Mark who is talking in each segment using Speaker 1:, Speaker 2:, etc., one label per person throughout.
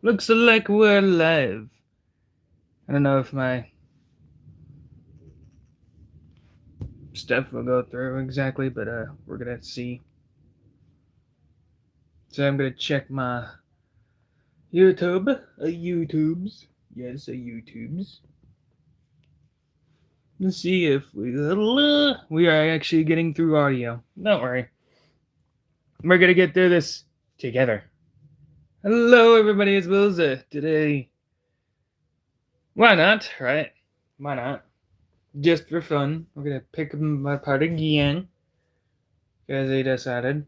Speaker 1: Looks like we're live. I don't know if my stuff will go through exactly, but we're gonna see. So I'm gonna check my YouTubes. Yes, a YouTubes. Let's see if we are actually getting through audio. Don't worry, we're gonna get through this together. Hello, everybody. It's Wilza. Today, why not? Right? Why not? Just for fun, we're gonna pick them apart again because they decided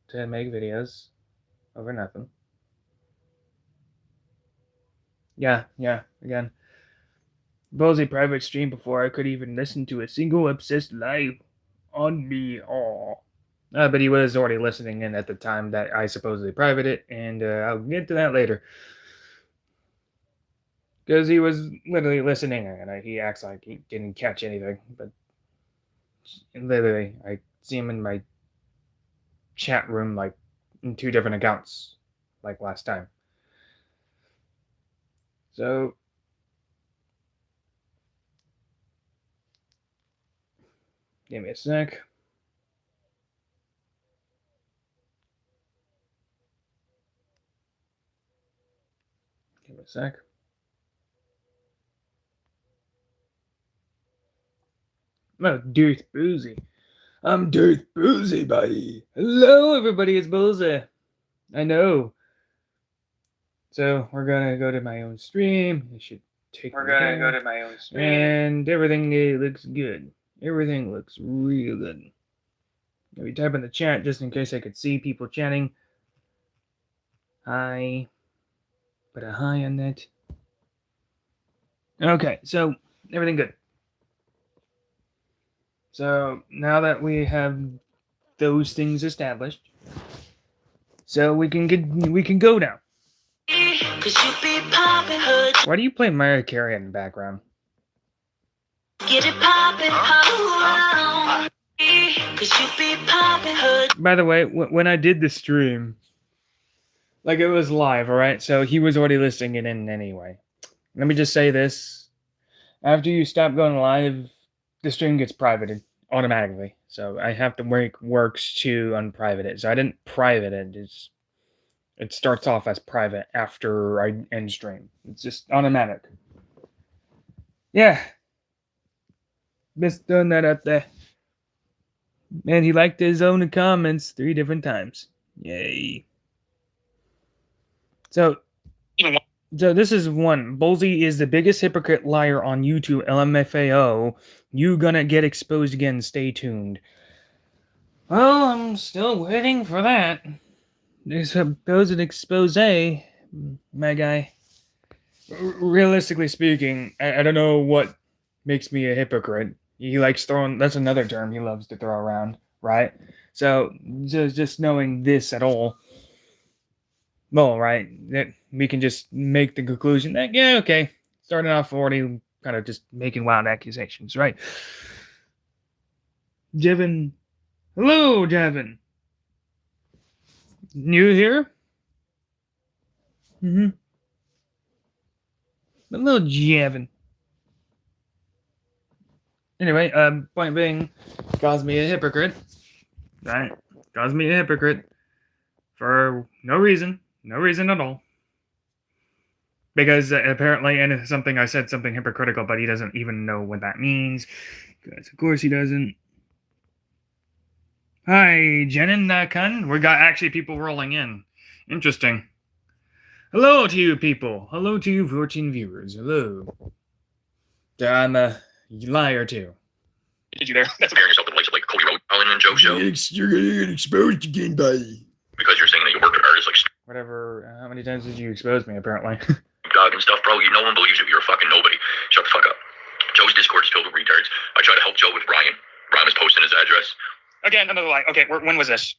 Speaker 1: to make videos over nothing. Yeah, again. Ballsy private stream before I could even listen to a single Obsessed live on me. Aw. But he was already listening in at the time that I supposedly privated it, and I'll get to that later. Because he was literally listening, and he acts like he didn't catch anything. But literally, I see him in my chat room, like, in 2 different accounts, like last time. So, give me a sec. Give me a sec. Oh, Darth Boozy. I'm Darth Boozy, buddy. Hello, everybody. It's Boozy. I know. So we're gonna go to my own stream. It should take. We're gonna go to my own stream, and everything looks good. Everything looks real good. Let me type in the chat just in case I could see people chatting. Hi. Put a hi on that. Okay, so everything good. So now that we have those things established, so we can go now. Why do you play Mariah Carey in the background? Get it poppin', By the way, when I did the stream, like it was live, alright? So he was already listening it in anyway. Let me just say this. After you stop going live, the stream gets privated automatically. So I have to make works to unprivate it. So I didn't private it. It starts off as private after I end stream. It's just automatic. Yeah. Just throwing that up there. And he liked his own comments 3 different times. Yay. So this is one. Bolsey is the biggest hypocrite liar on YouTube, LMFAO. You gonna get exposed again. Stay tuned. Well, I'm still waiting for that. There's a supposed expose, my guy. Realistically speaking, I don't know what makes me a hypocrite. He likes throwing, that's another term he loves to throw around, right? So, just knowing this at all, well, right, that we can just make the conclusion that, yeah, okay, starting off already kind of just making wild accusations, right? Jevin, hello, Jevin. New here? Mm-hmm. Hello, Jevin. Anyway, point being, calls me a hypocrite, right? Calls me a hypocrite for no reason at all. Because apparently, and it's something I said something hypocritical, but he doesn't even know what that means. Because of course he doesn't. Hi, Jenin Khan. We got actually people rolling in. Interesting. Hello to you people. Hello to you 14 viewers. Hello. I'm a liar too. Did you there? That's comparing yourself to the likes of like Cody Rhodes, Colin and Joe Show. You're gonna get exposed again, buddy. Because you're saying that you worked at artists like whatever. How many times did you expose me? Apparently. Dog and stuff, bro. No one believes you. You're a fucking nobody. Shut the fuck up. Joe's Discord is filled with retards. I tried to help Joe with Ryan. Ryan was posting his address. Again, another lie. Okay, when was this?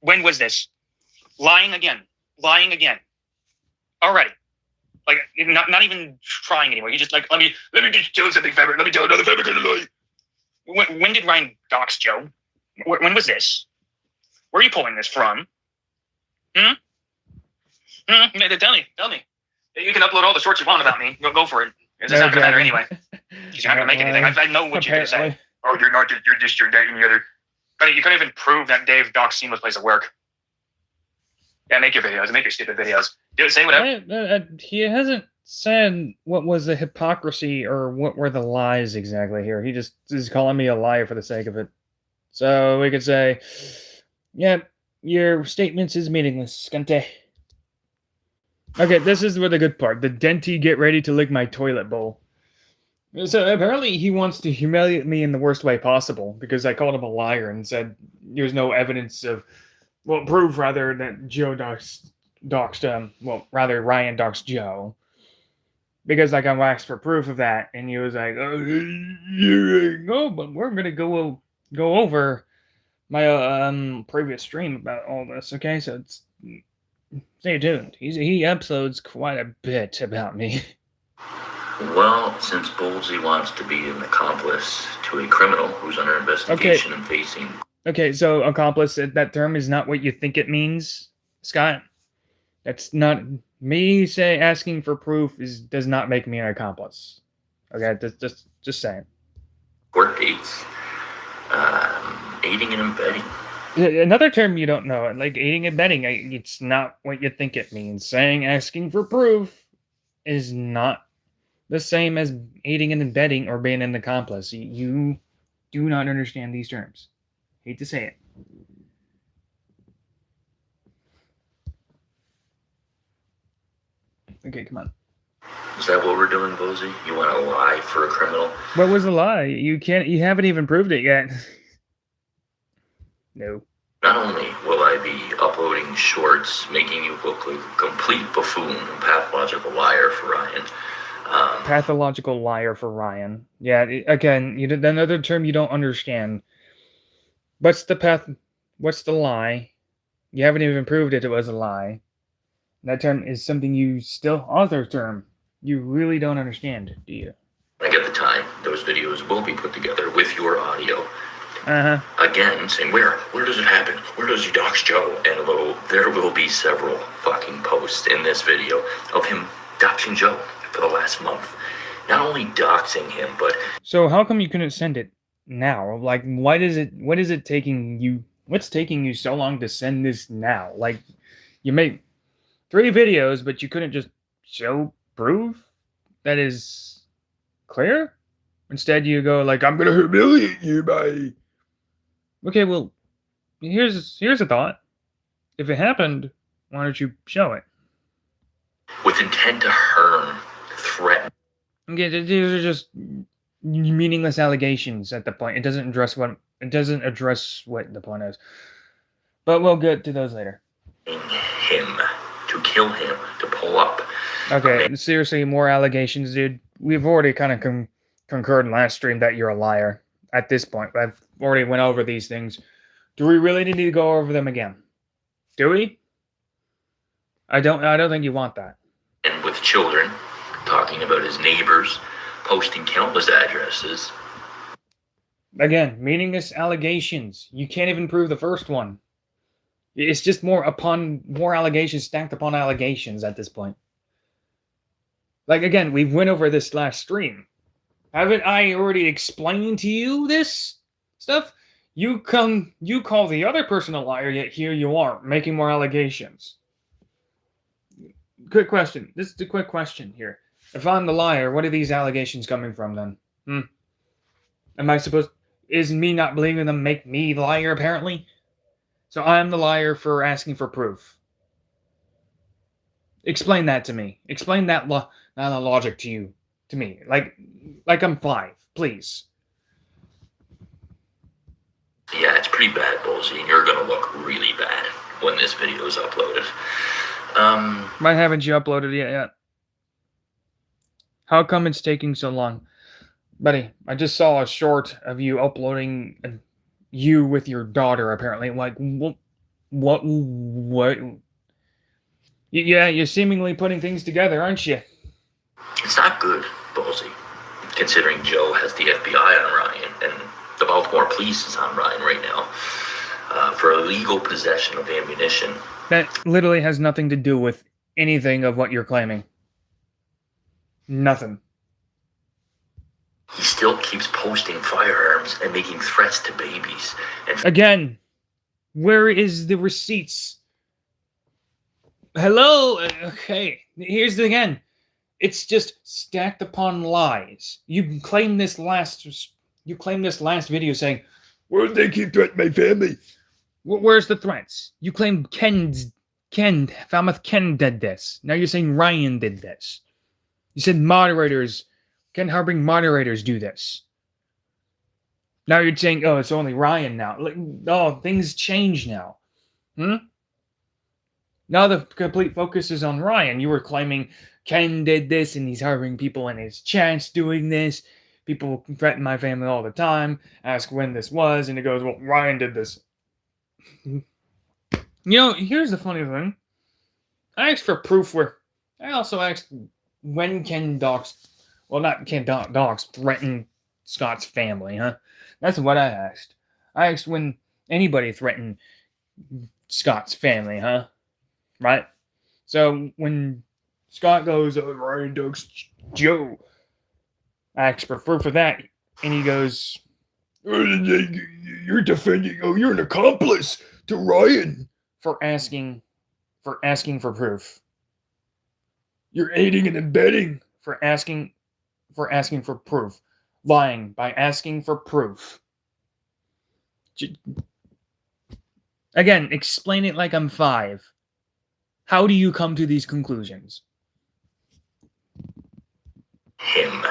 Speaker 1: When was this? Lying again. Lying again. Already. Like, not even trying anymore. You just like, let me just tell something, Fabric. Let me tell another Fabric lie. When did Ryan dox Joe? When was this? Where are you pulling this from? Tell me.
Speaker 2: You can upload all the shorts you want about me. Go for it. It's not going to matter anyway. You're not going to make anything. I know what you're going to say. Oh, you're not. You're just your date and the other. But you couldn't even prove that Dave docs seamless place of work. Yeah, make your videos. Make your stupid videos. Do it. Say whatever.
Speaker 1: He hasn't said what was the hypocrisy or what were the lies exactly here. He just is calling me a liar for the sake of it. So we could say, yeah, your statements is meaningless, Skente. Okay, this is where the good part. The Denti get ready to lick my toilet bowl. So apparently he wants to humiliate me in the worst way possible because I called him a liar and said there's no evidence of, well, proof rather that Joe doxed Ryan doxed Joe. Because like I asked for proof of that and he was like, oh, no, but we're gonna go over my previous stream about all this, okay? So stay tuned. He uploads quite a bit about me.
Speaker 3: Well, since Bolsey wants to be an accomplice to a criminal who's under investigation and facing...
Speaker 1: Okay, so accomplice, that term is not what you think it means, Scott. That's not... Me asking for proof does not make me an accomplice. Okay, just saying.
Speaker 3: Court dates. Aiding and abetting.
Speaker 1: Another term you don't know, like aiding and abetting, it's not what you think it means. Asking for proof is not the same as aiding and abetting or being an accomplice. You do not understand these terms. Hate to say it. Okay, come on.
Speaker 3: Is that what we're doing, Bozy? You want to lie for a criminal?
Speaker 1: What was the lie? You haven't even proved it yet. No.
Speaker 3: Not only will I be uploading shorts, making you look like a complete buffoon and pathological liar for Ryan.
Speaker 1: Pathological liar for Ryan. Yeah, again, another term you don't understand. What's the lie? You haven't even proved it was a lie. That term is something other term you really don't understand, do you?
Speaker 3: When I get the time, those videos will be put together with your audio. Again, saying, where does it happen? Where does he dox Joe? And there will be several fucking posts in this video of him doxing Joe for the last month. Not only doxing him, but...
Speaker 1: So how come you couldn't send it now? Like, what is it taking you... What's taking you so long to send this now? Like, you made 3 videos, but you couldn't just show proof that is clear? Instead, you go like, I'm gonna humiliate you by... Okay, well, here's a thought. If it happened, why don't you show it?
Speaker 3: With intent to harm, threaten.
Speaker 1: Okay, these are just meaningless allegations at the point. It doesn't address what the point is. But we'll get to those later.
Speaker 3: Him, to kill him, to pull up.
Speaker 1: Okay, seriously, more allegations, dude. We've already kind of concurred in last stream that you're a liar. At this point, I've already went over these things. Do we really need to go over them again? Do we? I don't think you want that.
Speaker 3: And with children, talking about his neighbors, posting countless addresses.
Speaker 1: Again, meaningless allegations. You can't even prove the first one. It's just more allegations stacked upon allegations at this point. Like, again, we went over this last stream. Haven't I already explained to you this stuff? You call the other person a liar, yet here you are, making more allegations. Quick question. This is a quick question here. If I'm the liar, what are these allegations coming from then? Is me not believing them make me the liar, apparently? So I'm the liar for asking for proof. Explain that to me. Explain that logic to me. Like I'm 5, please.
Speaker 3: Yeah, it's pretty bad, Bolsey, and you're gonna look really bad when this video is uploaded.
Speaker 1: Why haven't you uploaded it yet? How come it's taking so long? Buddy, I just saw a short of you uploading you with your daughter, apparently. Like, what? Yeah, you're seemingly putting things together, aren't you?
Speaker 3: It's not good, Bolsey, considering Joe has the FBI on Ryan, and the Baltimore police is on Ryan right now, for illegal possession of ammunition.
Speaker 1: That literally has nothing to do with anything of what you're claiming. Nothing.
Speaker 3: He still keeps posting firearms and making threats to babies. And
Speaker 1: again, where is the receipts? Hello? Okay, here's the again. It's just stacked upon lies. You claim this last video saying, well, they keep threatening my family. Where's the threats? You claim Falmouth Ken did this. Now you're saying Ryan did this. You said moderators, Ken Harbing moderators do this. Now you're saying, oh, it's only Ryan now. Oh, things change now. Now the complete focus is on Ryan. You were claiming Ken did this and he's harboring people in his chats doing this. People threaten my family all the time, ask when this was, and it goes, well, Ryan did this. Here's the funny thing. I asked for proof I also asked when Ken Dox, well, not Ken Dox, threatened Scott's family, huh? That's what I asked. I asked when anybody threatened Scott's family, huh? Right? So when Scott goes, oh, Ryan Dox Joe, I asked for proof of that, and he goes, you're defending, you're an accomplice to Ryan for asking for proof. You're aiding and abetting for asking for proof. Lying by asking for proof. Again, explain it like I'm 5. How do you come to these conclusions?
Speaker 3: Him.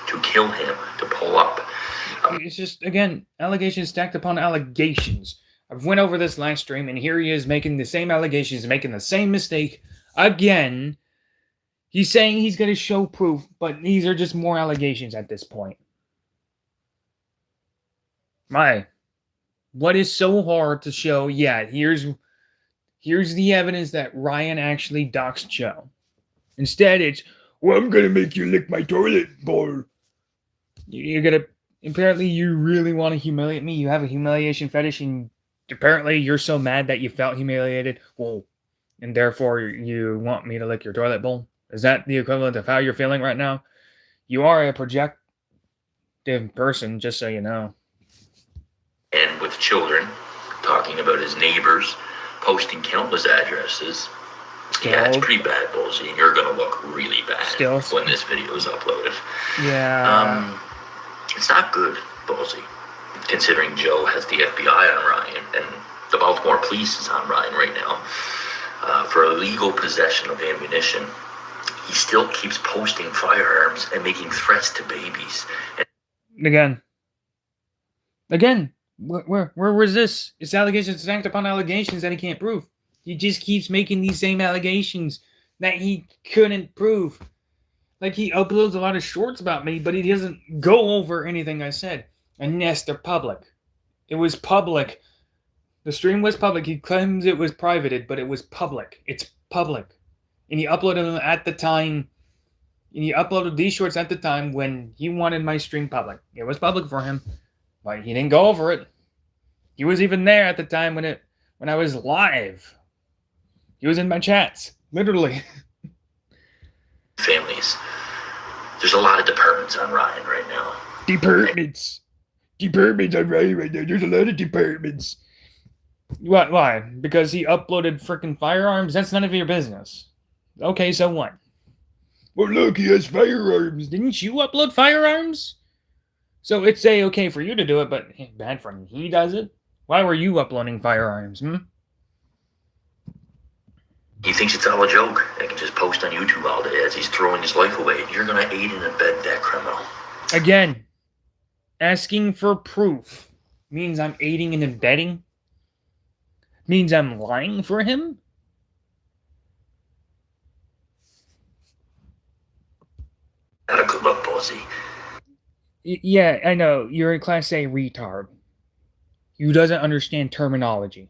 Speaker 3: To kill him. To pull up.
Speaker 1: It's just, again, allegations stacked upon allegations. I've went over this last stream, and here he is making the same allegations, making the same mistake again. He's saying he's going to show proof, but these are just more allegations at this point. What is so hard to show? Yeah, here's the evidence that Ryan actually doxed Joe. Instead, it's, well, I'm going to make you lick my toilet bowl. You're going to, apparently you really want to humiliate me. You have a humiliation fetish, and apparently you're so mad that you felt humiliated. Well, and therefore you want me to lick your toilet bowl? Is that the equivalent of how you're feeling right now? You are a projective person, just so you know.
Speaker 3: And with children, talking about his neighbors, posting countless addresses. Still, yeah, it's pretty bad, Bullsy, and you're going to look really bad when this video is uploaded.
Speaker 1: Yeah.
Speaker 3: It's not good, Bullsy, considering Joe has the FBI on Ryan, and the Baltimore police is on Ryan right now, for illegal possession of ammunition. He still keeps posting firearms and making threats to babies.
Speaker 1: Again, where was this? It's allegations stacked upon allegations that he can't prove. He just keeps making these same allegations that he couldn't prove. Like, he uploads a lot of shorts about me, but he doesn't go over anything I said. And yes, they're public. It was public. The stream was public. He claims it was privated, but it was public. It's public. And he uploaded them at the time. And he uploaded these shorts at the time when he wanted my stream public. It was public for him. But he didn't go over it. He was even there at the time when I was live. He was in my chats. Literally.
Speaker 3: Families. There's a lot of departments on Ryan right now.
Speaker 1: Departments on Ryan right now. There's a lot of departments. What? Why? Because he uploaded freaking firearms? That's none of your business. Okay, so what? Well, look, he has firearms. Didn't you upload firearms? So it's okay for you to do it, but bad for him. He does it? Why were you uploading firearms,
Speaker 3: He thinks it's all a joke. They can just post on YouTube all day as he's throwing his life away. You're going to aid and abet that criminal.
Speaker 1: Again, asking for proof means I'm aiding and abetting? Means I'm lying for him?
Speaker 3: Not a good look, Bullsy.
Speaker 1: Yeah, I know. You're a Class A retard. You doesn't understand terminology.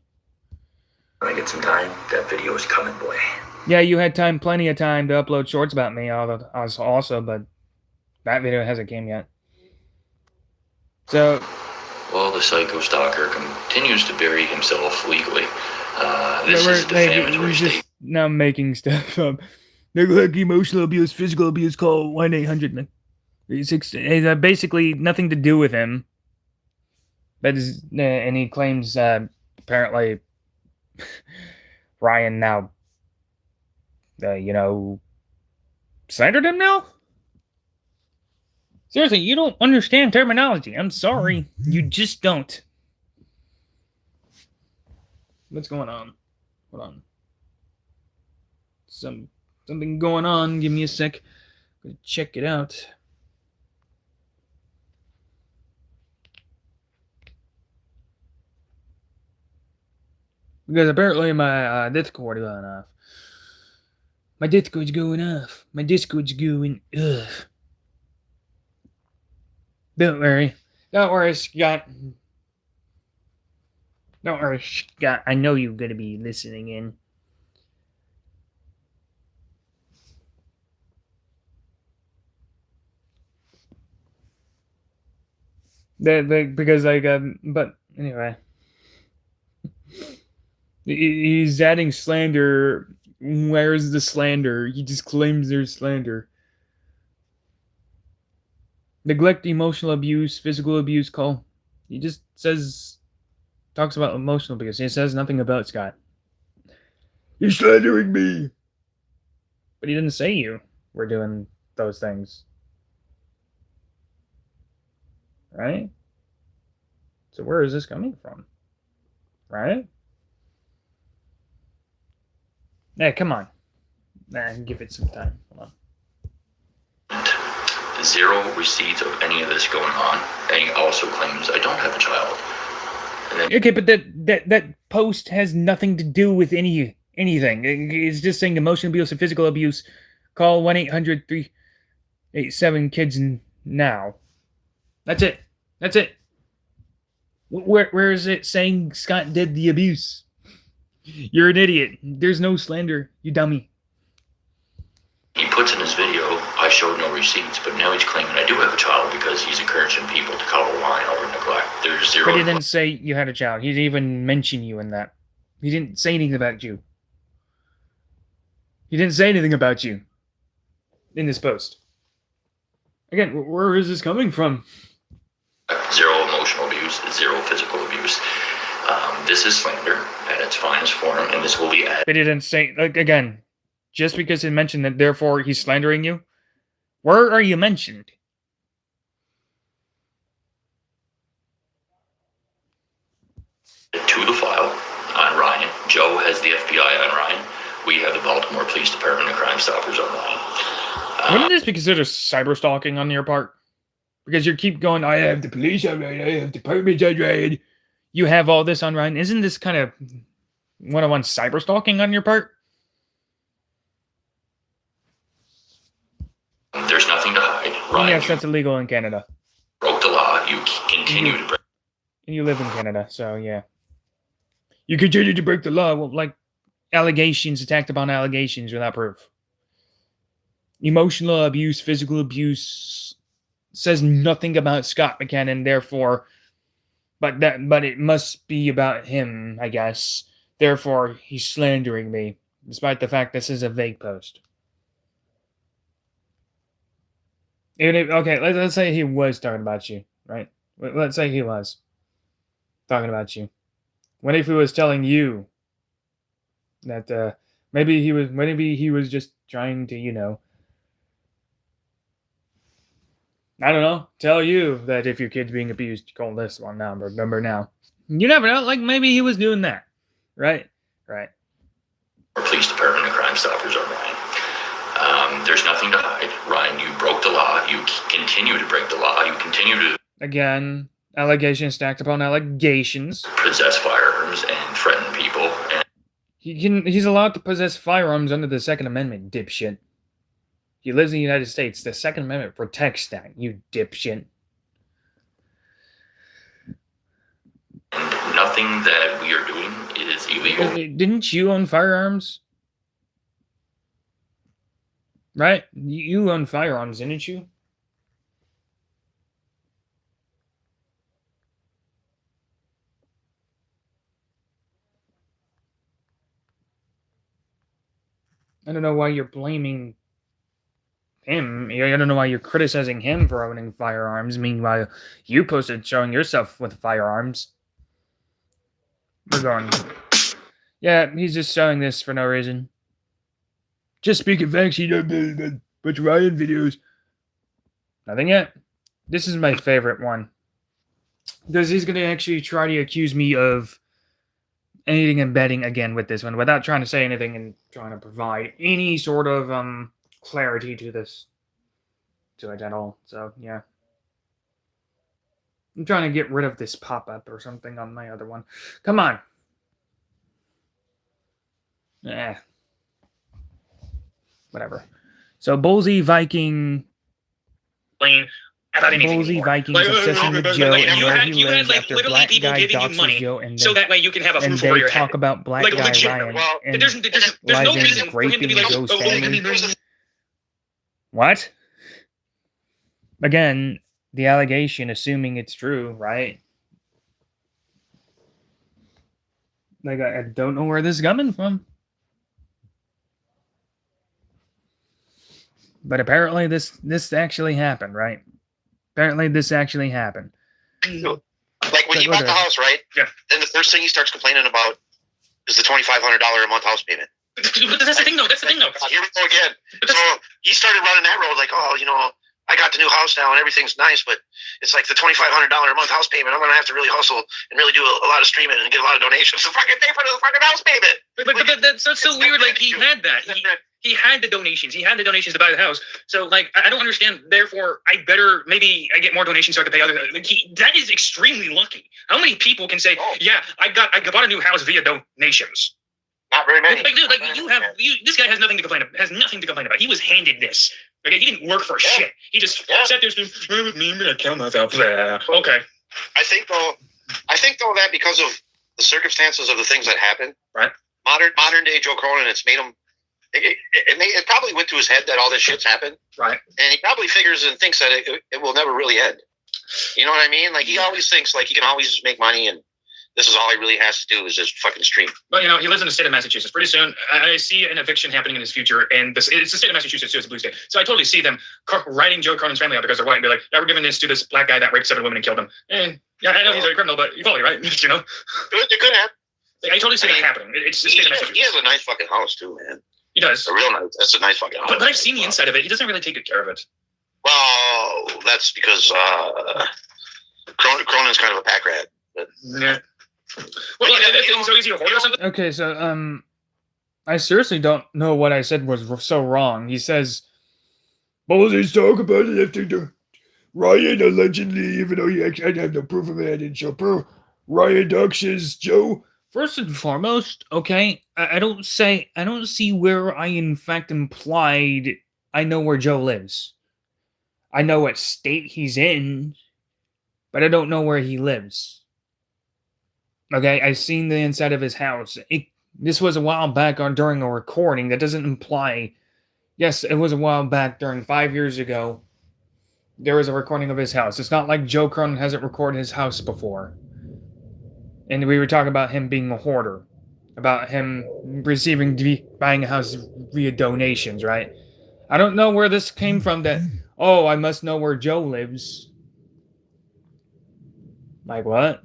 Speaker 3: When I get some time, that video is coming, boy.
Speaker 1: Yeah, you had time, plenty of time to upload shorts about me also, but that video hasn't came yet. So...
Speaker 3: Well, the psycho stalker continues to bury himself legally. This is a defamatory statement.
Speaker 1: Now making stuff up. neglect, emotional abuse, physical abuse, call 1-800. It's basically nothing to do with him. That is, and he claims apparently Ryan now, slandered him now? Seriously, you don't understand terminology. I'm sorry. You just don't. What's going on? Hold on. Something going on. Give me a sec. I'm gonna check it out. Because apparently my Discord going off. My Discord's going off. My Discord's going off. Don't worry. Don't worry, Scott. Don't worry, Scott. I know you're going to be listening in. Because, but anyway. He's adding slander. Where's the slander? He just claims there's slander. Neglect, emotional abuse, physical abuse, call. He just talks about emotional abuse. He says nothing about Scott. You're slandering me. But he didn't say you were doing those things. Right? So where is this coming from? Right? Hey, come on. Give it some time. Hold
Speaker 3: on. Zero receipts of any of this going on. And he also claims I don't have a child.
Speaker 1: Okay, but that post has nothing to do with anything. It's just saying emotional abuse and physical abuse. Call 1-800-387-KIDS now. That's it. That's it. Where is it saying Scott did the abuse? You're an idiot. There's no slander, you dummy.
Speaker 3: He puts in his video, I showed no receipts, but now he's claiming I do have a child because he's encouraging people to call a line over neglect. There's zero.
Speaker 1: But he didn't say you had a child. He didn't even mention you in that. He didn't say anything about you. He didn't say anything about you in this post. Again, where is this coming from?
Speaker 3: Zero emotional abuse, zero physical abuse. This is slander at its finest form, and this will be added.
Speaker 1: But he didn't say, again, just because he mentioned that, therefore he's slandering you? Where are you mentioned?
Speaker 3: To the file on Ryan. Joe has the FBI on Ryan. We have the Baltimore Police Department and Crime Stoppers on Ryan.
Speaker 1: Wouldn't this be considered cyber stalking on your part? Because you keep going, I have the police on Ryan, I have departments on Ryan. You have all this on Ryan. Isn't this kind of one-on-one cyber stalking on your part?
Speaker 3: There's nothing to hide. Ryan,
Speaker 1: yes, that's illegal in Canada.
Speaker 3: Broke the law. You continue to break.
Speaker 1: And you live in Canada, so yeah. You continue to break the law. Well, like allegations, attacked upon allegations without proof. Emotional abuse, physical abuse says nothing about Scott McKinnon, therefore, but it must be about him, I guess. Therefore, he's slandering me, despite the fact this is a vague post. Okay, let's say he was talking about you, right? Let's say he was talking about you. What if he was telling you that maybe he was just trying to, I don't know, tell you that if your kid's being abused, call this one number now. You never know, like maybe he was doing that. Right.
Speaker 3: Police Department and Crime Stoppers on Ryan. There's nothing to hide. Ryan, you broke the law. You continue to break the law. You continue to...
Speaker 1: Again, allegations stacked upon allegations.
Speaker 3: Possess firearms and threaten people. And
Speaker 1: he's allowed to possess firearms under the Second Amendment, dipshit. He lives in the United States. The Second Amendment protects that, you dipshit.
Speaker 3: And nothing that we are doing is illegal.
Speaker 1: Didn't you own firearms? Right? You own firearms, didn't you? I don't know why you're blaming him. I don't know why you're criticizing him for owning firearms. Meanwhile, you posted showing yourself with firearms. We're going. Yeah, he's just showing this for no reason. Just speaking facts, you know, but Ryan videos. Nothing yet. This is my favorite one. Because he's going to actually try to accuse me of aiding and abetting again with this one without trying to say anything and trying to provide any sort of clarity to this. To it at all. So, yeah. I'm trying to get rid of this pop-up or something on my other one. Come on. Whatever. So, Bullseye Viking...
Speaker 2: About anything
Speaker 1: Bullseye Viking's obsession with Joe and where he lives after black guy doxes Joe and
Speaker 2: so that way you can have a roof over your head.
Speaker 1: Talk about black guy Ryan and
Speaker 2: there's no reason for him to be like,
Speaker 1: Joe's family. What? Again, the allegation, assuming it's true, right? Like, I don't know where this is coming from. But apparently this actually happened, right? Apparently this actually happened.
Speaker 4: Like when he bought the house, right?
Speaker 2: Yeah.
Speaker 4: Then the first thing he starts complaining about is the $2,500 a month house payment.
Speaker 2: But that's the thing, though.
Speaker 4: Here we go again. So he started running that road like, oh, you know, I got the new house now and everything's nice, but it's like the $2,500 a month house payment. I'm going to have to really hustle and really do a lot of streaming and get a lot of donations to fucking pay for the fucking house payment.
Speaker 2: But that's so weird. Like, he had that. He had the donations. He had the donations to buy the house. So, like, I don't understand. Therefore, I get more donations so I can pay other. Like, that is extremely lucky. How many people can say, yeah, I bought a new house via donations?
Speaker 4: Not very many.
Speaker 2: Like, dude, this guy has nothing to complain about. He was handed this. Okay, he didn't work for shit. He just sat there and me, kill myself. Okay.
Speaker 4: I think though that because of the circumstances of the things that happened,
Speaker 2: right?
Speaker 4: Modern day Joe Cronin, it's made him. It probably went to his head that all this shit's happened,
Speaker 2: right? And
Speaker 4: he probably figures and thinks that it will never really end. You know what I mean? Like he always thinks like he can always just make money and this is all he really has to do is just fucking stream.
Speaker 2: Well, you know, he lives in the state of Massachusetts. Pretty soon, I see an eviction happening in his future, and it's the state of Massachusetts too. It's a blue state, so I totally see them writing Joe Cronin's family out because they're white and be like, "Yeah, we're giving this to this black guy that raped 7 women and killed them." And yeah, I know he's a criminal, but you're probably right. You know,
Speaker 4: it could happen.
Speaker 2: I totally see that happening. It's the state of Massachusetts.
Speaker 4: He has a nice fucking house too, man.
Speaker 2: He does.
Speaker 4: It's a real nice. That's a nice fucking house.
Speaker 2: But I've seen the inside of it. He doesn't really take good care of it.
Speaker 4: Well, that's because Cronin's kind of a pack rat. But
Speaker 2: yeah. Well, so easy to hoard or something?
Speaker 1: Okay, so, I seriously don't know what I said was so wrong. He says, Bullsey's talk about it after the Ryan allegedly, even though I have no proof of it, I didn't show proof. Ryan doxes Joe. First and foremost, okay, I don't see where I in fact implied I know where Joe lives. I know what state he's in, but I don't know where he lives. Okay, I've seen the inside of his house. This was a while back during a recording. That doesn't imply... Yes, it was a while back during 5 years ago. There was a recording of his house. It's not like Joe Cronin hasn't recorded his house before. And we were talking about him being a hoarder. About him buying a house via donations, right? I don't know where this came from that, oh, I must know where Joe lives. Like what?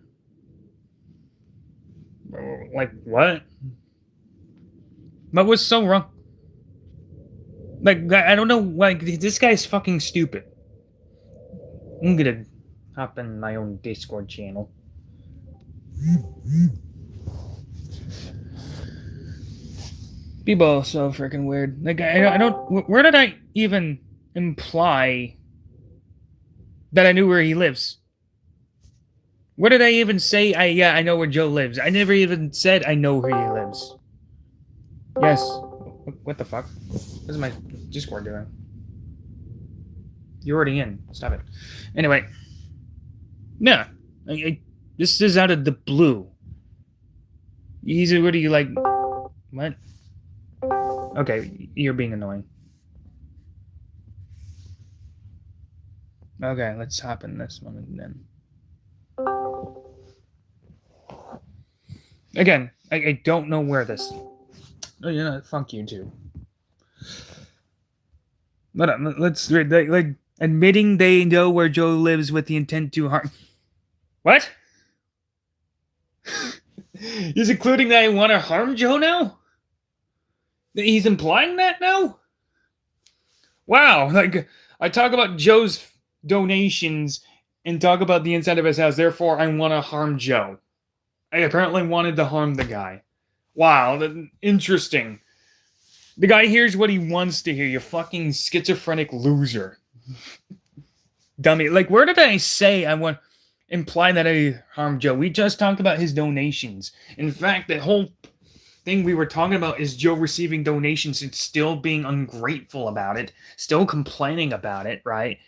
Speaker 1: Like, what? What was so wrong? Like, I don't know, like, this guy's fucking stupid. I'm gonna hop in my own Discord channel. People are so freaking weird. Like, I don't... Where did I even imply that I knew where he lives? What did I even say? I know where Joe lives. I never even said I know where he lives. Yes. What the fuck? What is my Discord doing? You're already in. Stop it. Anyway. Yeah. This is out of the blue. He's already like... What? Okay, you're being annoying. Okay, let's hop in this one and then... Again, I don't know where this... Oh, you know, fuck you too. Let's like admitting they know where Joe lives with the intent to harm. What? He's including that I want to harm Joe now? He's implying that now? Wow, like I talk about Joe's donations and talk about the inside of his house, therefore I want to harm Joe. I apparently wanted to harm the guy. Wow, interesting. The guy hears what he wants to hear, you fucking schizophrenic loser. Dummy. Like, where did I say I want imply that I harmed Joe? We just talked about his donations. In fact, the whole thing we were talking about is Joe receiving donations and still being ungrateful about it, still complaining about it, right?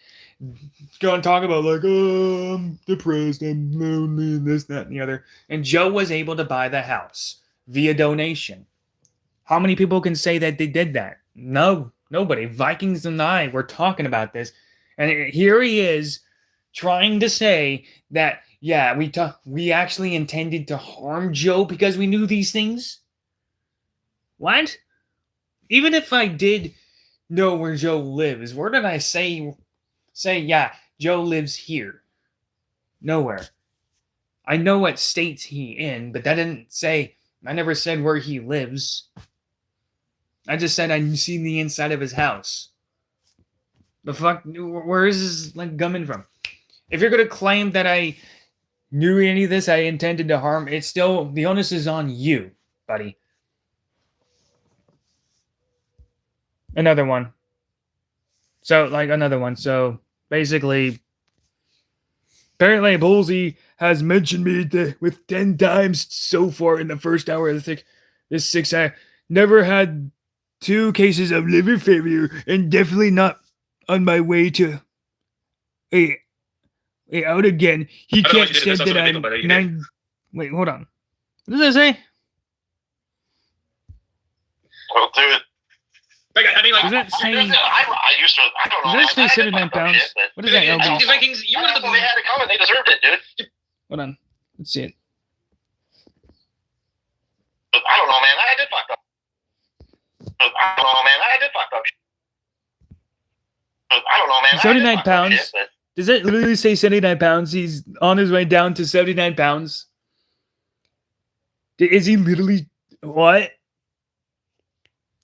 Speaker 1: Going to talk about like, oh, I'm depressed, I'm lonely, and this, that, and the other. And Joe was able to buy the house via donation. How many people can say that they did that? No, nobody. Vikings and I were talking about this. And here he is trying to say that, yeah, we actually intended to harm Joe because we knew these things? What? Even if I did know where Joe lives, where did I say, yeah, Joe lives here? Nowhere. I know what state's he in, but that didn't say, I never said where he lives. I just said I'd seen the inside of his house. The fuck? Where is this like coming from? If you're gonna claim that I knew any of this, I intended to harm, it's still, the onus is on you, buddy. Another one. So basically, apparently Ballsy has mentioned me with 10 times so far in the first hour of this 6 hour. Never had 2 cases of liver failure, and definitely not on my way to out again. He can't say that I'm 9. Wait, hold on. What does that say?
Speaker 4: Well, dude.
Speaker 2: I mean, like,
Speaker 1: does that say?
Speaker 4: I used to. I don't know.
Speaker 1: Does that say 79 pounds? What is that?
Speaker 2: The Vikings, you were the
Speaker 4: They had it coming. They deserved it, dude.
Speaker 1: Hold on. Let's see it.
Speaker 4: I don't know, man. I did fuck up. I don't know, man. I did fuck up. I don't know, man.
Speaker 1: 79 pounds. Does it literally say 79 pounds? He's on his way down to 79 pounds. Is he literally what?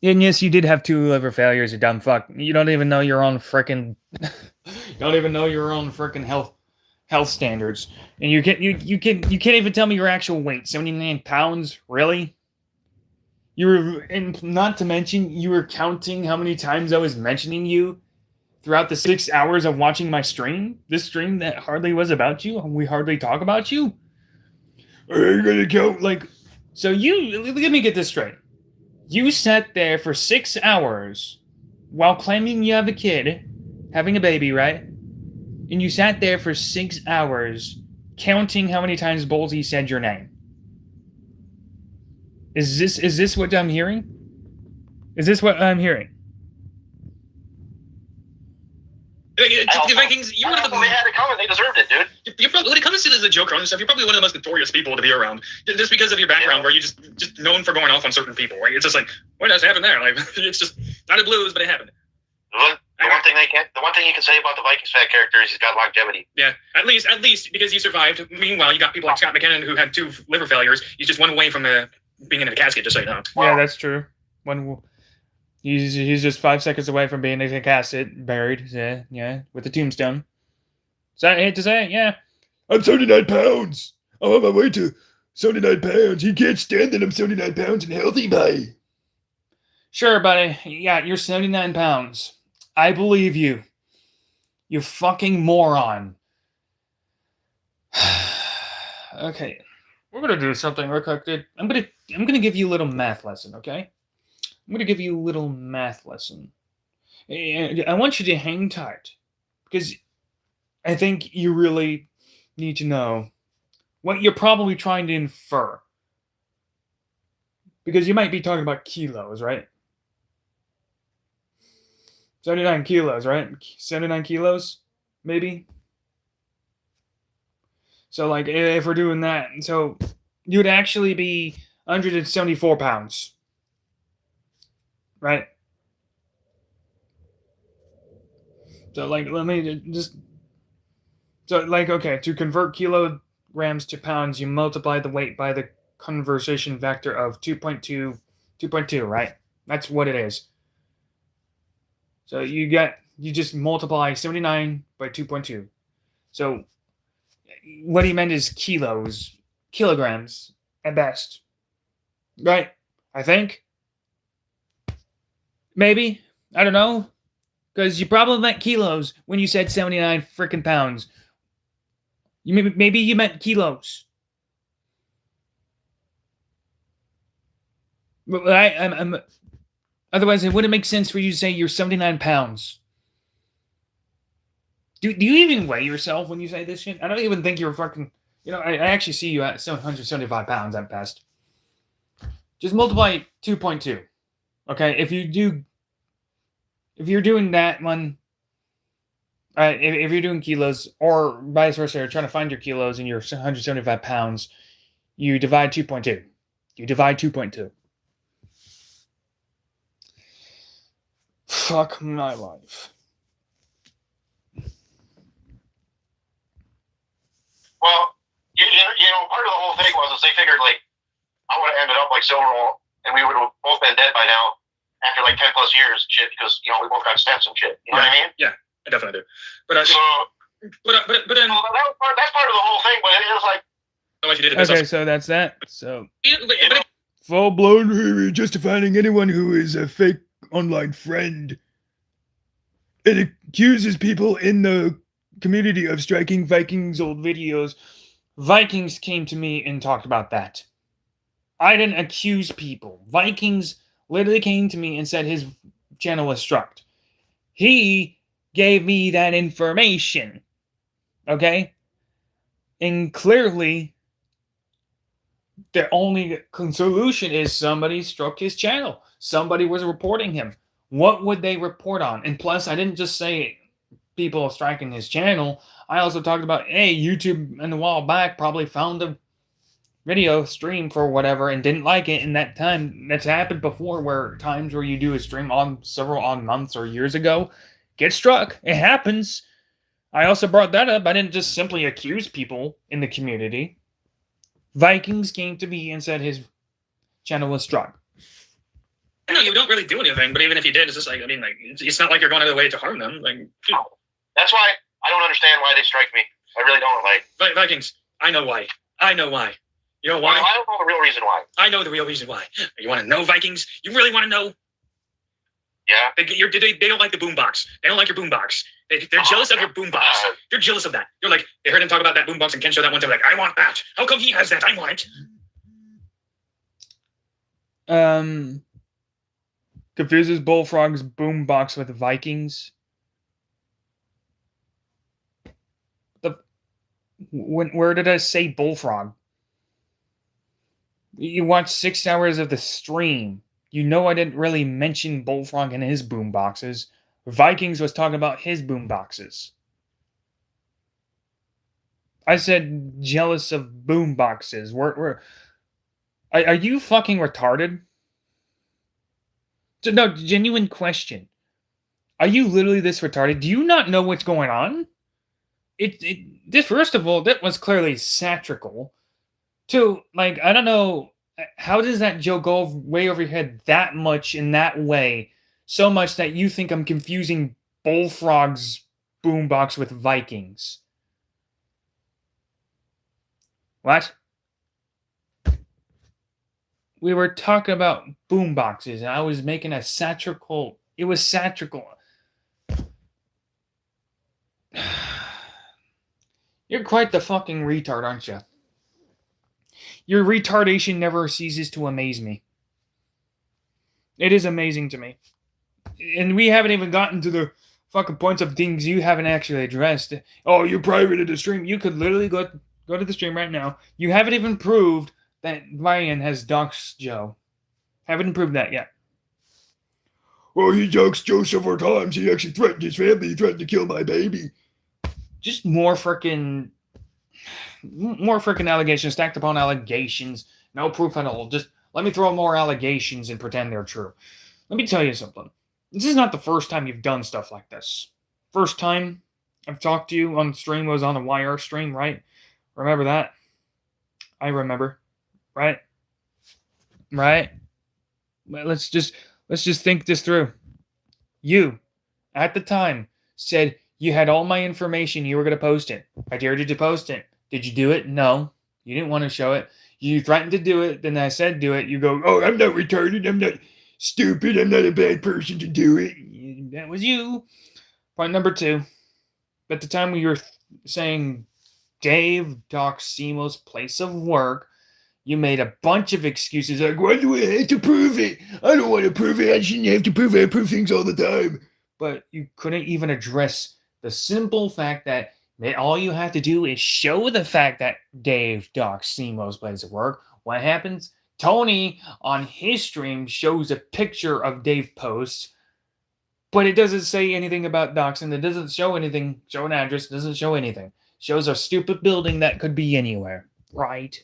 Speaker 1: And yes, you did have 2 liver failures, you dumb fuck. You don't even know your own frickin' health standards. And you can't even tell me your actual weight. 79 pounds? Really? And not to mention, you were counting how many times I was mentioning you throughout the 6 hours of watching my stream? This stream that hardly was about you? We hardly talk about you? Are you gonna count like... So let me get this straight. You sat there for 6 hours while claiming you have a kid, having a baby, right? And you sat there for 6 hours counting how many times Ballsy said your name. Is this what I'm hearing? Is this what I'm hearing?
Speaker 2: The Vikings, you were the.
Speaker 4: They had it coming. They deserved it, dude.
Speaker 2: You're probably, when it comes to the Joe Cronin stuff, you're probably one of the most notorious people to be around, just because of your background, where you just known for going off on certain people. Right? It's just like, what does happen there? Like, it's just not a blues, but it happened.
Speaker 4: The one thing you can say about the Vikings fat character is he's got longevity.
Speaker 2: Yeah, at least because you survived. Meanwhile, you got people like Scott McKinnon who had 2 liver failures. He's just 1 away from being in a casket, just so you know.
Speaker 1: Yeah, that's true. He's just 5 seconds away from being in a casket, buried, yeah, with a tombstone. So I hate to say it, yeah. I'm 79 pounds. I'm on my way to 79 pounds. He can't stand that I'm 79 pounds and healthy, buddy. Sure, buddy. Yeah, you're 79 pounds. I believe you. You fucking moron. Okay, we're gonna do something real quick, dude. I'm gonna give you a little math lesson, okay? I'm gonna give you a little math lesson. And I want you to hang tight, because I think you really need to know what you're probably trying to infer. Because you might be talking about kilos, right? 79 kilos, right? 79 kilos, maybe? So, like, if we're doing that, so you'd actually be 174 pounds. Right? So, like, let me just... So, like, okay, to convert kilograms to pounds, you multiply the weight by the conversion factor of 2.2, right? That's what it is. So you just multiply 79 by 2.2. So what he meant is kilograms at best. Right? I think. Maybe. I don't know. Because you probably meant kilos when you said 79 freaking pounds. Maybe you meant kilos. But otherwise, it wouldn't make sense for you to say you're 79 pounds. Do you even weigh yourself when you say this shit? I don't even think you're fucking... I actually see you at 775 pounds at best. Just multiply 2.2. Okay? If you're doing that one... if you're doing kilos, or vice versa, you're trying to find your kilos and you're 175 pounds, you divide 2.2. You divide 2.2. Fuck my life.
Speaker 4: Well, part of the whole thing was they figured, like, I would have ended up like Silverwall, and we would have both been dead by now after like 10 plus years, shit, because, we both got steps and shit. You know what I mean?
Speaker 2: Yeah, I definitely do. But then...
Speaker 4: that's part of the whole thing, but it is like...
Speaker 1: Okay, so that's that. So... Full-blown justifying anyone who is a fake online friend. It accuses people in the community of striking Vikings' old videos. Vikings came to me and talked about that. I didn't accuse people. Vikings literally came to me and said his channel was struck. He gave me that information. Okay? And clearly, the only solution is somebody struck his channel. Somebody was reporting him. What would they report on? And plus, I didn't just say people striking his channel. I also talked about, hey, YouTube in a while back probably found a video stream for whatever and didn't like it. And that time, that's happened before, where times where you do a stream on several odd months or years ago, get struck. It happens. I also brought that up. I didn't just simply accuse people in the community. Vikings came to me and said his channel was struck.
Speaker 2: I know you don't really do anything, but even if you did, it's just like, it's not like you're going out of the way to harm them. Like,
Speaker 4: that's why I don't understand why they strike me. I really don't. Like,
Speaker 2: Vikings, I know why. You know why?
Speaker 4: I don't know the real reason why.
Speaker 2: I know the real reason why. You want to know, Vikings? You really want to know?
Speaker 4: Yeah.
Speaker 2: They don't like the boombox. They don't like your boombox. They're jealous of your boombox. They're jealous of that. They're like, they heard him talk about that boombox and Ken showed that one time. Like, I want that. How come he has that? I want
Speaker 1: it. Confuses Bullfrog's boombox with Vikings. Where did I say Bullfrog? You watched 6 hours of the stream. You know I didn't really mention Bullfrog and his boomboxes. Vikings was talking about his boomboxes. I said jealous of boomboxes. Are you fucking retarded? No, genuine question. Are you literally this retarded? Do you not know what's going on? This, first of all, that was clearly satirical. Two, like, I don't know, how does that joke go way over your head that much in that way? So much that you think I'm confusing Bullfrog's boombox with Vikings. What? We were talking about boomboxes, and I was making a satirical... It was satirical. You're quite the fucking retard, aren't you? Your retardation never ceases to amaze me. It is amazing to me. And we haven't even gotten to the fucking points of things you haven't actually addressed. Oh, you privated the stream. You could literally go to the stream right now. You haven't even proved that Ryan has doxed Joe. Haven't proved that yet. Well, he doxed Joe several times. He actually threatened his family. He threatened to kill my baby. Just more freaking allegations stacked upon allegations. No proof at all. Just let me throw more allegations and pretend they're true. Let me tell you something. This is not the first time you've done stuff like this. First time I've talked to you on stream was on a YR stream, right? Remember that? I remember. Right? Right? Let's just think this through. You, at the time, said you had all my information, you were going to post it. I dared you to post it. Did you do it? No. You didn't want to show it. You threatened to do it, then I said do it. You go, oh, I'm not retarded, I'm not stupid, I'm not a bad person to do it. That was you. Point number 2. At the time we were saying Dave Doximo's place of work, you made a bunch of excuses like, why do I have to prove it? I don't want to prove it. I shouldn't have to prove it. I prove things all the time. But you couldn't even address the simple fact that all you have to do is show the fact that Dave Doximo's place of work. What happens? Tony on his stream shows a picture of Dave posts, but it doesn't say anything about doxing. It doesn't show anything, show an address, doesn't show anything. Shows a stupid building that could be anywhere. Right.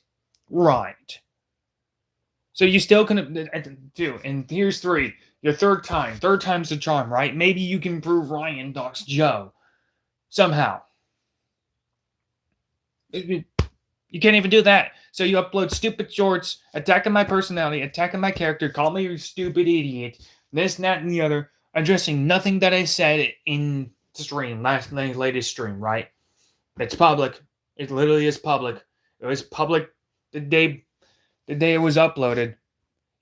Speaker 1: So you still can do. And here's 3. Your third time. Third time's the charm, right? Maybe you can prove Ryan doxed Joe. Somehow. You can't even do that. So you upload stupid shorts, attacking my personality, attacking my character, call me a stupid idiot, this, that, and the other, addressing nothing that I said in the stream, latest stream, right? It's public. It literally is public. It was public the day it was uploaded.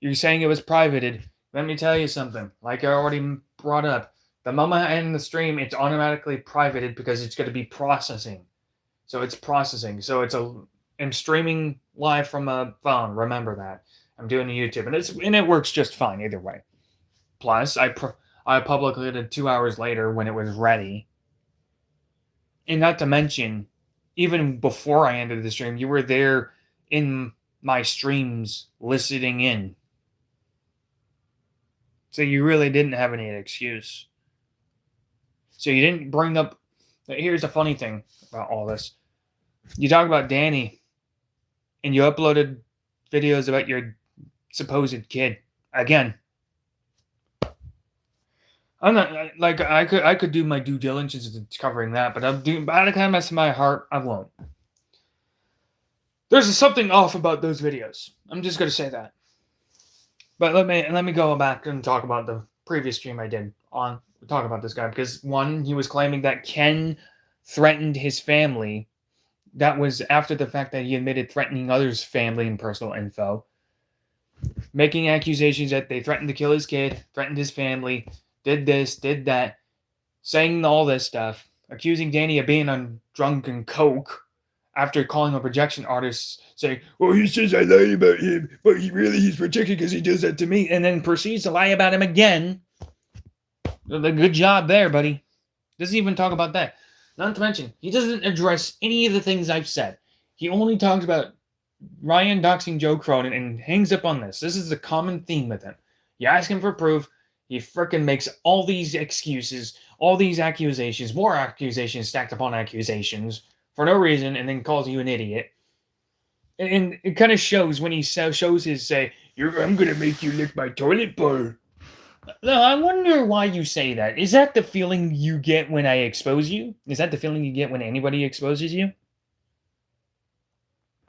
Speaker 1: You're saying it was privated. Let me tell you something. Like I already brought up, the moment I end the stream, it's automatically privated because it's going to be processing. So it's processing. So I'm streaming live from a phone. Remember that. I'm doing a YouTube, and it works just fine either way. Plus, I publicly did 2 hours later when it was ready. And not to mention, even before I ended the stream, you were there in my streams listening in. So you really didn't have any excuse. So you didn't bring up... Here's the funny thing about all this. You talk about Danny, and you uploaded videos about your supposed kid. Again. I'm not... Like, I could do my due diligence in covering that, but I'm doing... Out of the kindness of my heart, I won't. There's something off about those videos. I'm just going to say that. But let me go back and talk about the previous stream I did on talk about this guy, because one, he was claiming that Ken threatened his family. That was after the fact that he admitted threatening others' family and personal info, making accusations that they threatened to kill his kid, threatened his family, did this, did that, saying all this stuff, accusing Danny of being on drunk and coke. After calling a projection artist, saying, well, he says I lied about him, but he's protected because he does that to me, and then proceeds to lie about him again. Good job there, buddy. Doesn't even talk about that. Not to mention, he doesn't address any of the things I've said. He only talks about Ryan doxing Joe Cronin and hangs up on this. This is a common theme with him. You ask him for proof, he frickin' makes all these excuses, all these accusations, more accusations stacked upon accusations, for no reason, and then calls you an idiot. And it kind of shows when he shows his say, I'm going to make you lick my toilet bowl. No, I wonder why you say that. Is that the feeling you get when I expose you? Is that the feeling you get when anybody exposes you?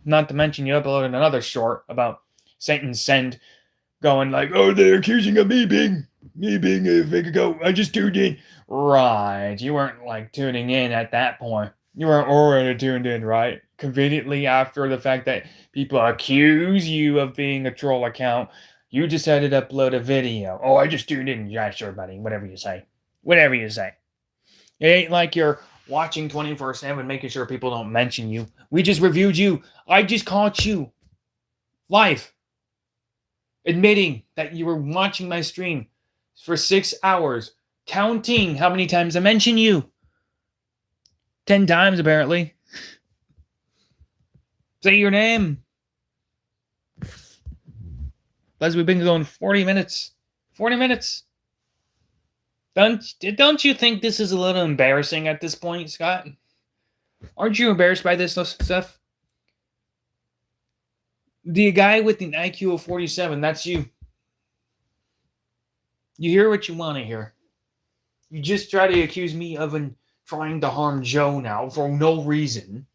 Speaker 1: Not to mention you uploaded another short about Satan Send going like, oh, they're accusing of me being a fake account. I just tuned in. Right. You weren't like tuning in at that point. You weren't already tuned in, right? Conveniently after the fact that people accuse you of being a troll account, you decided to upload a video. Oh, I just tuned in. Yeah, sure, buddy. Whatever you say. Whatever you say. It ain't like you're watching 24/7 making sure people don't mention you. We just reviewed you. I just caught you live admitting that you were watching my stream for 6 hours, counting how many times I mentioned you. 10 times, apparently. Say your name. Plus, we've been going 40 minutes. 40 minutes. Don't you think this is a little embarrassing at this point, Scott? Aren't you embarrassed by this stuff? The guy with an IQ of 47, that's you. You hear what you want to hear. You just try to accuse me of trying to harm Joe now for no reason.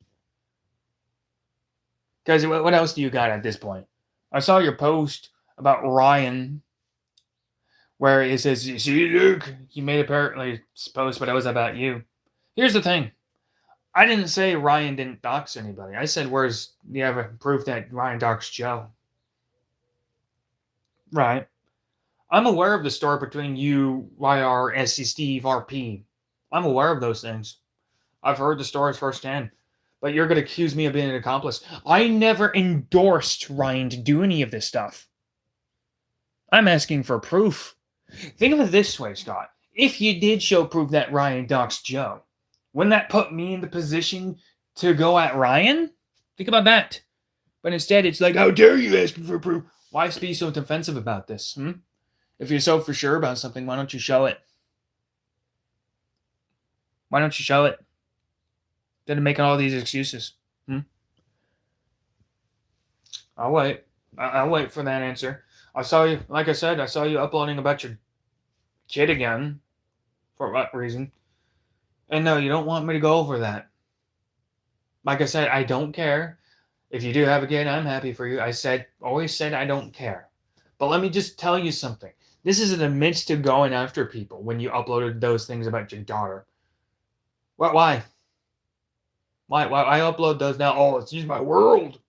Speaker 1: Because what else do you got at this point? I saw your post about Ryan, where it says, "See, Luke," you made apparently post, but it was about you. Here's the thing. I didn't say Ryan didn't dox anybody. I said, where's you have proof that Ryan doxed Joe? Right. I'm aware of the story between you, YR, SC Steve, RP. I'm aware of those things. I've heard the stories firsthand. But you're going to accuse me of being an accomplice. I never endorsed Ryan to do any of this stuff. I'm asking for proof. Think of it this way, Scott. If you did show proof that Ryan doxed Joe, wouldn't that put me in the position to go at Ryan? Think about that. But instead, it's like, how dare you ask me for proof? Why be so defensive about this? If you're so for sure about something, why don't you show it? Why don't you show it? Instead of making all these excuses. I'll wait. I'll wait for that answer. I saw you, like I said, I saw you uploading about your kid again. For what reason? And no, you don't want me to go over that. Like I said, I don't care. If you do have a kid, I'm happy for you. Always said I don't care. But let me just tell you something. This is in the midst of going after people when you uploaded those things about your daughter. Why? Why upload those now? Oh, it's my world.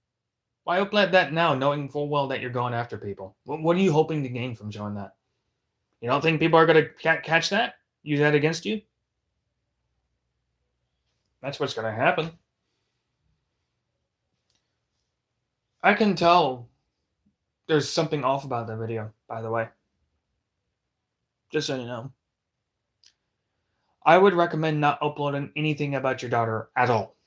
Speaker 1: Why upload that now, knowing full well that you're going after people? What are you hoping to gain from showing that? You don't think people are going to catch that? Use that against you? That's what's going to happen. I can tell there's something off about that video, by the way. Just so you know. I would recommend not uploading anything about your daughter at all.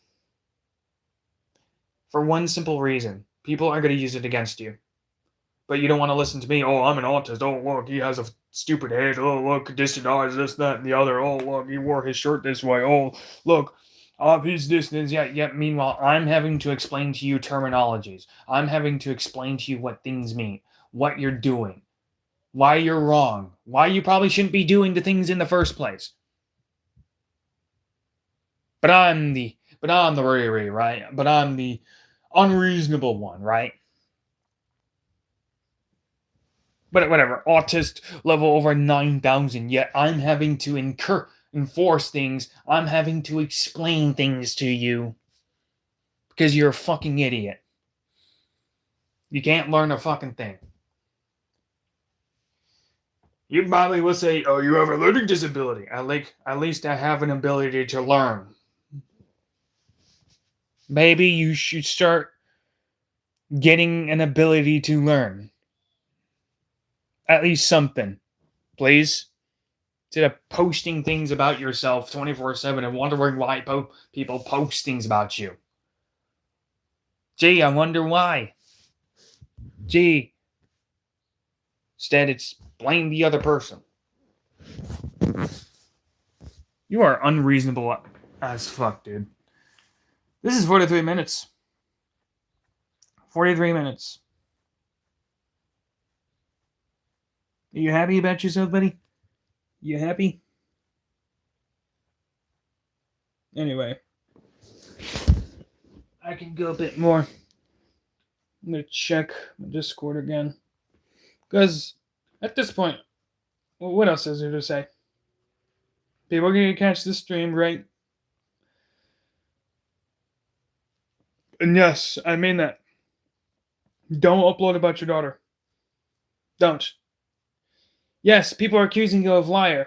Speaker 1: For one simple reason. People are going to use it against you. But you don't want to listen to me. Oh, I'm an autist. Oh, look, he has a stupid head. Oh, look, distant eyes, this, that, and the other. Oh, look, he wore his shirt this way. Oh, look, he's this, this, yet. Meanwhile, I'm having to explain to you terminologies. I'm having to explain to you what things mean. What you're doing. Why you're wrong. Why you probably shouldn't be doing the things in the first place. But I'm the Riri, right? But I'm the unreasonable one, right? But whatever, autist level over 9,000, yet I'm having to enforce things. I'm having to explain things to you. Because you're a fucking idiot. You can't learn a fucking thing. You probably will say, oh, you have a learning disability. At least I have an ability to learn. Maybe you should start getting an ability to learn. At least something. Please. Instead of posting things about yourself 24/7 and wondering why people post things about you. Gee, I wonder why. Gee. Instead, it's blame the other person. You are unreasonable as fuck, dude. This is 43 minutes. 43 minutes. Are you happy about yourself, buddy? You happy? Anyway. I can go a bit more. I'm going to check my Discord again. Because at this point, well, what else is there to say? People are going to catch this stream, right? And yes, I mean that. Don't upload about your daughter. Don't. Yes, people are accusing you of liar.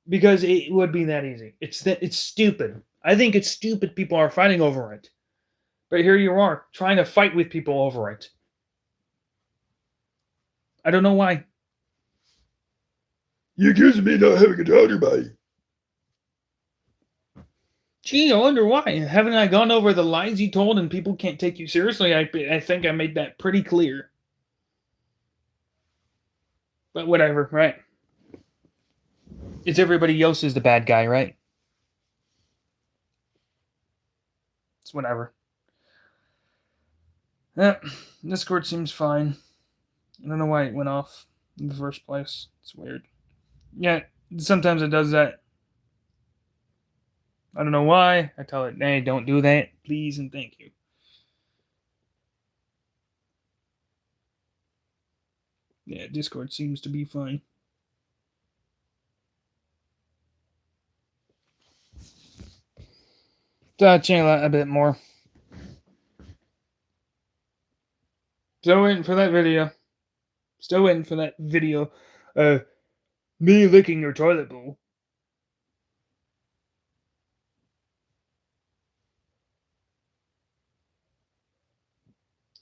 Speaker 1: Because it would be that easy. It's stupid. I think it's stupid people are fighting over it. But here you are, trying to fight with people over it. I don't know why. You accusing me of not having a daughter, buddy. Gee, I wonder why. Haven't I gone over the lies you told and people can't take you seriously? I think I made that pretty clear. But whatever, right? It's everybody else is the bad guy, right? It's whatever. Discord seems fine. I don't know why it went off in the first place. It's weird. Yeah, sometimes it does that. I don't know why. I tell it, hey, don't do that, please and thank you. Yeah, Discord seems to be fine. Channel that a bit more. Still waiting for that video. Still waiting for that video. Me licking your toilet bowl.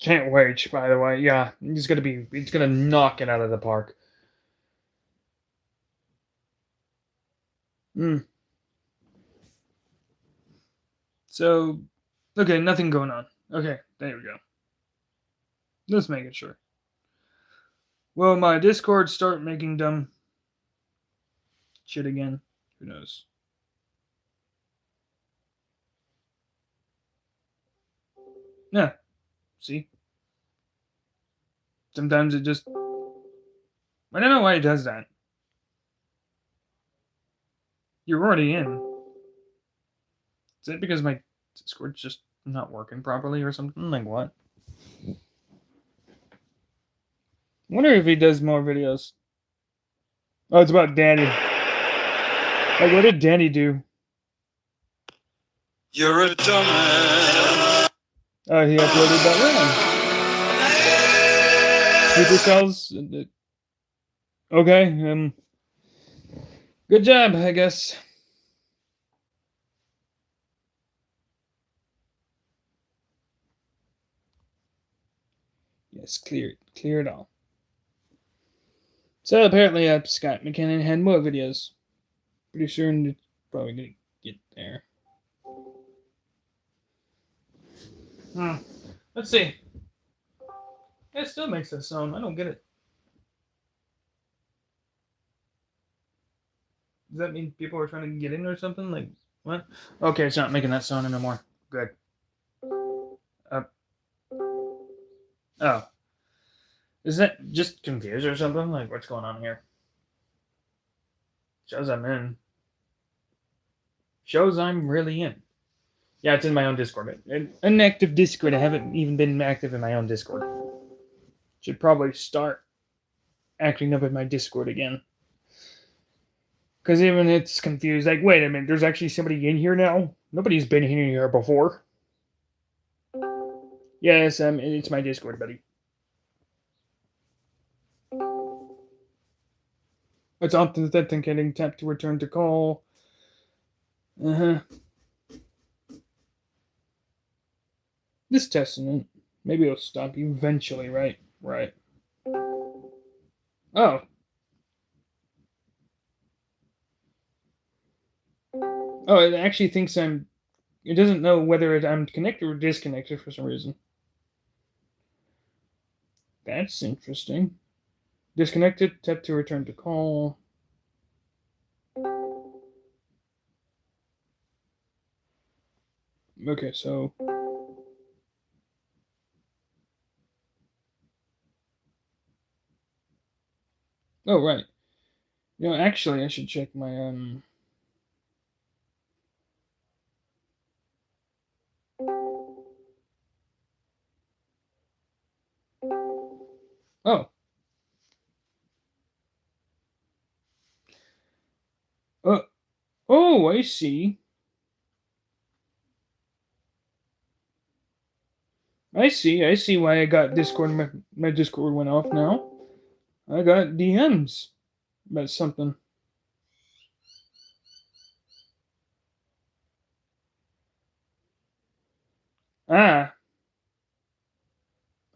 Speaker 1: Can't wait, by the way. Yeah, it's gonna knock it out of the park. So, okay, nothing going on. Okay, there we go. Let's make it sure. Will my Discord start making dumb shit again? Who knows? Yeah. See? Sometimes it just... I don't know why it does that. You're already in. Is it because my Discord's just not working properly or something? Like what? I wonder if he does more videos. Oh, it's about Danny. Like, what did Danny do?
Speaker 5: You're a dumbass.
Speaker 1: Oh, he uploaded that round. Supercells. Okay. Good job, I guess. Yes, clear it all. So apparently, Scott McKinnon had more videos. Pretty sure it's probably gonna get there. Let's see. It still makes that sound. I don't get it. Does that mean people are trying to get in or something? Like, what? Okay, it's not making that sound anymore. Good. Oh. Is that just confused or something? Like, what's going on here? Shows I'm in. Shows I'm really in. Yeah, it's in my own Discord. An active Discord. I haven't even been active in my own Discord. Should probably start acting up in my Discord again. Because even it's confused. Like, wait a minute, there's actually somebody in here now? Nobody's been in here before. Yes, it's my Discord, buddy. It's authenticating. Tap to return to call. This testing, maybe it'll stop eventually, right? Right. Oh. Oh, it actually thinks it doesn't know whether I'm connected or disconnected for some reason. That's interesting. Disconnected, tap to return to call. Okay, so... Oh, right. You know, actually, I should check my, Oh. Oh, I see. I see why I got Discord. My Discord went off now. I got DMs about something. Ah.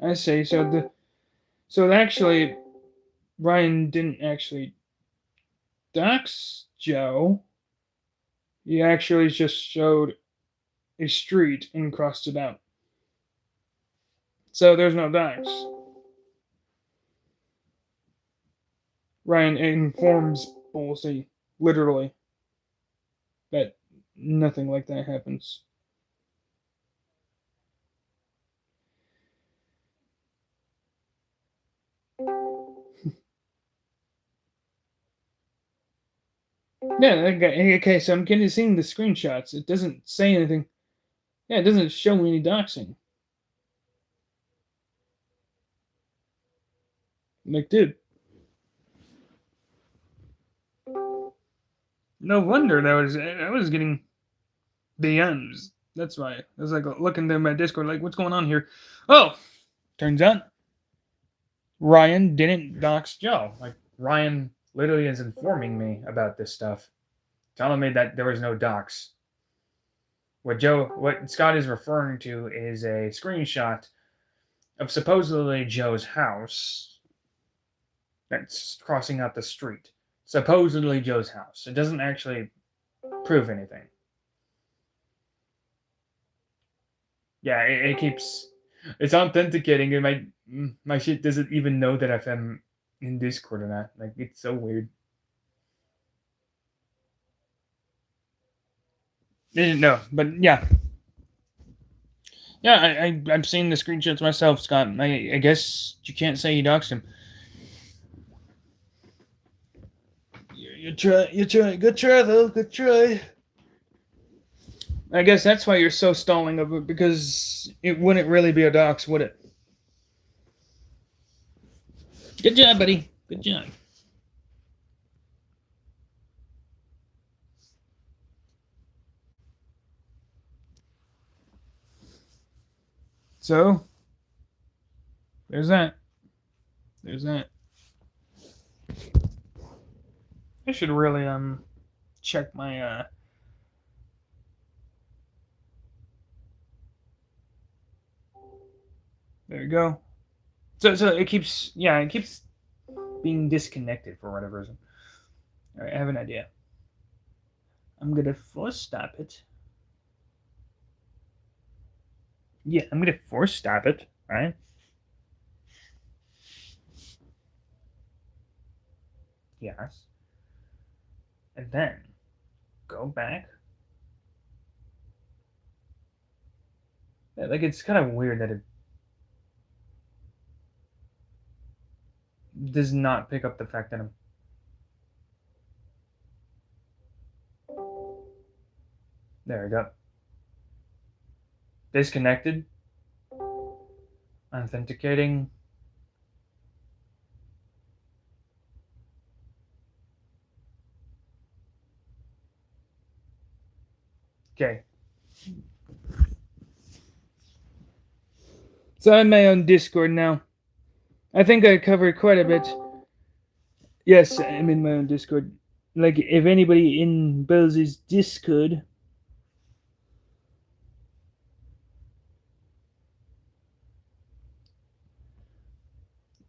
Speaker 1: I see. So actually, Ryan didn't actually dox Joe. He actually just showed a street and crossed it out. So there's no dox. Ryan informs Bullseye, literally, that nothing like that happens. Yeah, okay, so I'm getting seeing the screenshots. It doesn't say anything. Yeah, it doesn't show any doxing. Like, dude. No wonder I was getting DMs. That's why. I was like looking through my Discord, like, what's going on here? Oh, turns out Ryan didn't dox Joe. Like, Ryan literally is informing me about this stuff, telling me that there was no dox. What Scott is referring to is a screenshot of supposedly Joe's house that's crossing out the street. Supposedly Joe's house. It doesn't actually prove anything. Yeah, it keeps. It's authenticating, and my shit doesn't even know that if I'm in Discord or not. Like, it's so weird. No, but yeah. Yeah, I'm seeing the screenshots myself, Scott. I guess you can't say you doxed him. You try. Good try, though. Good try. I guess that's why you're so stalling of it, because it wouldn't really be a dox, would it? Good job, buddy. Good job. So, there's that. There's that. I should really check my there you go. So it keeps being disconnected for whatever reason. Alright, I have an idea. I'm gonna force stop it. Yeah, I'm gonna force stop it, right? Yes. And then go back. Yeah, like, it's kind of weird that it does not pick up the fact that I'm. There we go. Disconnected. Authenticating. Okay. So I'm my own Discord now. I think I covered quite a bit. Yes, I'm in my own Discord. Like, if anybody in Bell's Discord.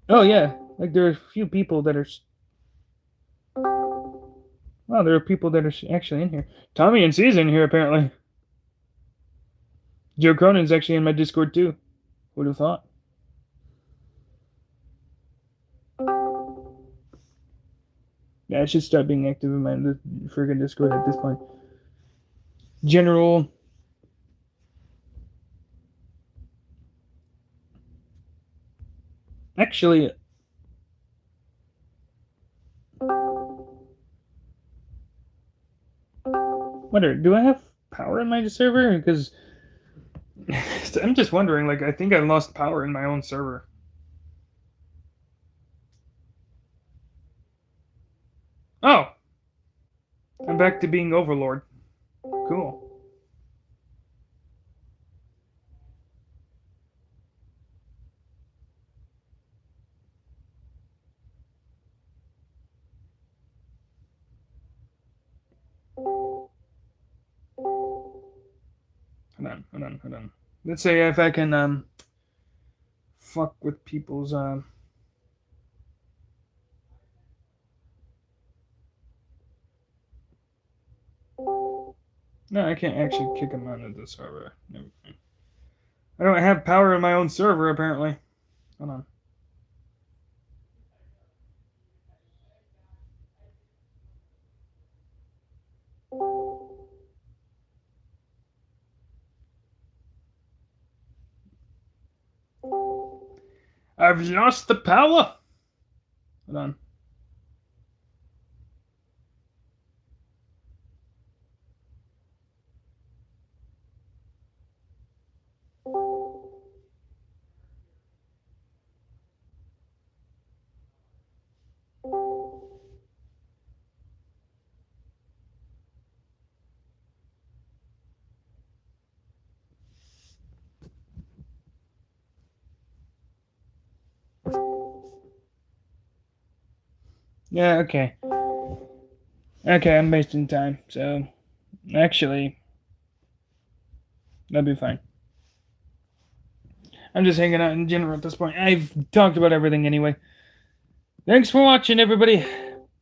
Speaker 1: Oh, yeah. Like, there are a few people that are. Well, there are people that are actually in here. Tommy and C's in here, apparently. Joe Cronin's actually in my Discord, too. Would have thought. Yeah, I should start being active in my friggin' Discord at this point. General. Actually. Do I have power in my server? Because I'm just wondering, like, I think I lost power in my own server. Oh! I'm back to being Overlord. Cool. Hold on. Let's see if I can, fuck with people's, No, I can't actually kick them out of the server. Never mind. I don't have power in my own server, apparently. Hold on. I've lost the power. Hold on. Yeah, okay. Okay, I'm wasting time, so actually, that'd be fine. I'm just hanging out in general at this point. I've talked about everything anyway. Thanks for watching, everybody.